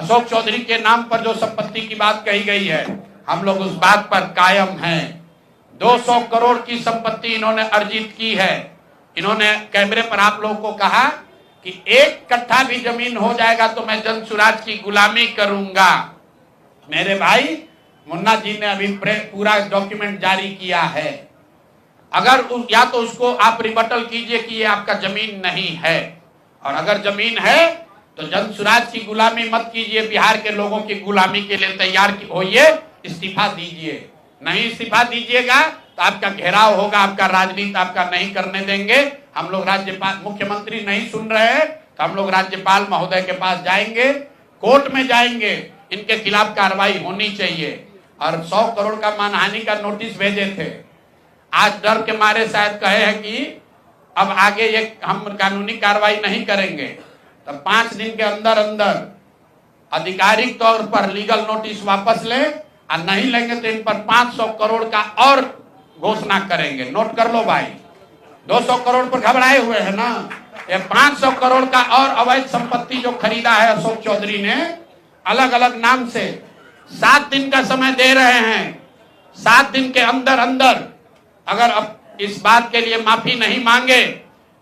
अशोक चौधरी के नाम पर जो संपत्ति की बात कही गई है, हम लोग उस बात पर कायम हैं। 200 करोड़ की संपत्ति इन्होंने अर्जित की है। इन्होंने कैमरे पर आप लोगों को कहा कि 1 कट्ठा भी जमीन हो जाएगा तो मैं जन सुराज की गुलामी करूंगा। मेरे भाई मुन्ना जी ने अभी पूरा डॉक्यूमेंट जारी किया है। अगर या तो उसको आप रिबटल कीजिए कि ये आपका जमीन नहीं है, और अगर जमीन है तो जन सुराज की गुलामी मत कीजिए, बिहार के लोगों की गुलामी के लिए तैयार होइए, इस्तीफा दीजिए। नहीं इस्तीफा दीजिएगा तो आपका घेराव होगा, आपका राजनीति आपका नहीं करने देंगे। हम लोग राज्यपाल, मुख्यमंत्री नहीं सुन रहे हैं तो हम लोग राज्यपाल महोदय के पास जाएंगे, कोर्ट में जाएंगे, इनके खिलाफ कार्रवाई होनी चाहिए। और 100 करोड़ का मानहानि का नोटिस भेजे थे, आज डर के मारे शायद कहे हैं कि अब आगे ये हम कानूनी कार्रवाई नहीं करेंगे। तो 5 दिन के अंदर अंदर आधिकारिक तौर पर लीगल नोटिस वापस लें, और नहीं लेंगे तो इन पर 500 करोड़ का और घोषणा करेंगे। नोट कर लो भाई, 200 करोड़ पर घबराए हुए हैं ना, ये 500 करोड़ का और अवैध संपत्ति जो खरीदा है अशोक चौधरी ने अलग अलग नाम से, 7 दिन का समय दे रहे हैं। 7 दिन के अंदर अंदर अगर अब इस बात के लिए माफी नहीं मांगे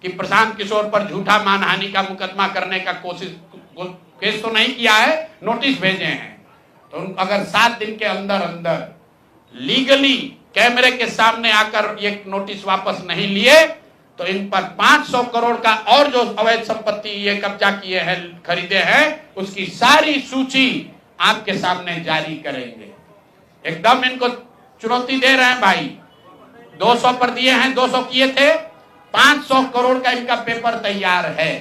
कि प्रशांत किशोर पर झूठा मानहानि का मुकदमा करने का केस तो नहीं किया है, नोटिस भेजे हैं, तो अगर 7 दिन के अंदर अंदर लीगली कैमरे के सामने आकर ये नोटिस वापस नहीं लिए तो इन पर 500 करोड़ का और जो अवैध संपत्ति ये कब्जा किए हैं, खरीदे हैं, उसकी सारी सूची आपके सामने जारी करेंगे। एकदम इनको चुनौती दे रहे हैं भाई। 200 पर दिए हैं, 200 किए थे, 500 करोड़ का इनका पेपर तैयार है।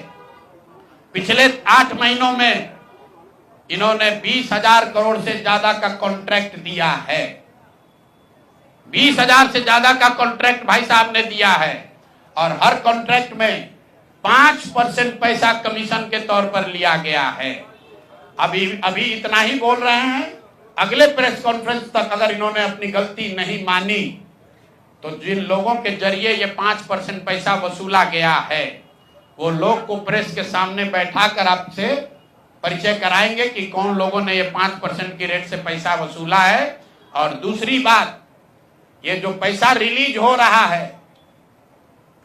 पिछले 8 महीनों में इन्होंने 20,000 करोड़ से ज्यादा का कॉन्ट्रैक्ट दिया है। 20,000 से ज्यादा का कॉन्ट्रैक्ट भाई साहब ने दिया है, और हर कॉन्ट्रैक्ट में 5% पैसा कमीशन के तौर पर लिया गया है। अभी इतना ही बोल रहे हैं, अगले प्रेस कॉन्फ्रेंस तक अगर इन्होंने अपनी गलती नहीं मानी तो जिन लोगों के जरिए ये 5% पैसा वसूला गया है वो लोग को प्रेस के सामने बैठाकर आपसे परिचय कराएंगे कि कौन लोगों ने ये 5% की रेट से पैसा वसूला है। और दूसरी बात, ये जो पैसा रिलीज हो रहा है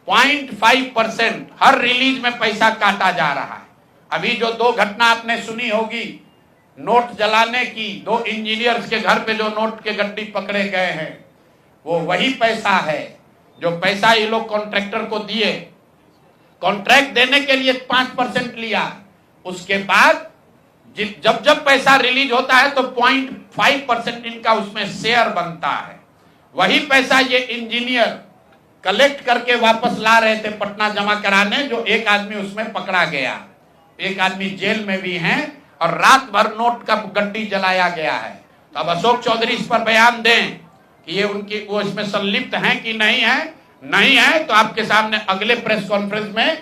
0.5% हर रिलीज में पैसा काटा जा रहा है। अभी जो 2 घटना आपने सुनी होगी नोट जलाने की, 2 इंजीनियर्स के घर पे जो नोट के गड्डी पकड़े गए हैं, वो वही पैसा है जो पैसा ये लोग कॉन्ट्रैक्टर को दिए, कॉन्ट्रैक्ट देने के लिए 5% लिया, उसके बाद जब पैसा रिलीज होता है तो 0.5% इनका उसमें शेयर बनता है। वही पैसा ये इंजीनियर कलेक्ट करके वापस ला रहे थे पटना जमा कराने, जो एक आदमी उसमें पकड़ा गया, एक आदमी जेल में भी है, और रात भर नोट का गड्डी जलाया गया है। तो अब अशोक चौधरी इस पर बयान दें कि ये वो इसमें संलिप्त हैं कि नहीं है। नहीं है तो आपके सामने अगले प्रेस कॉन्फ्रेंस में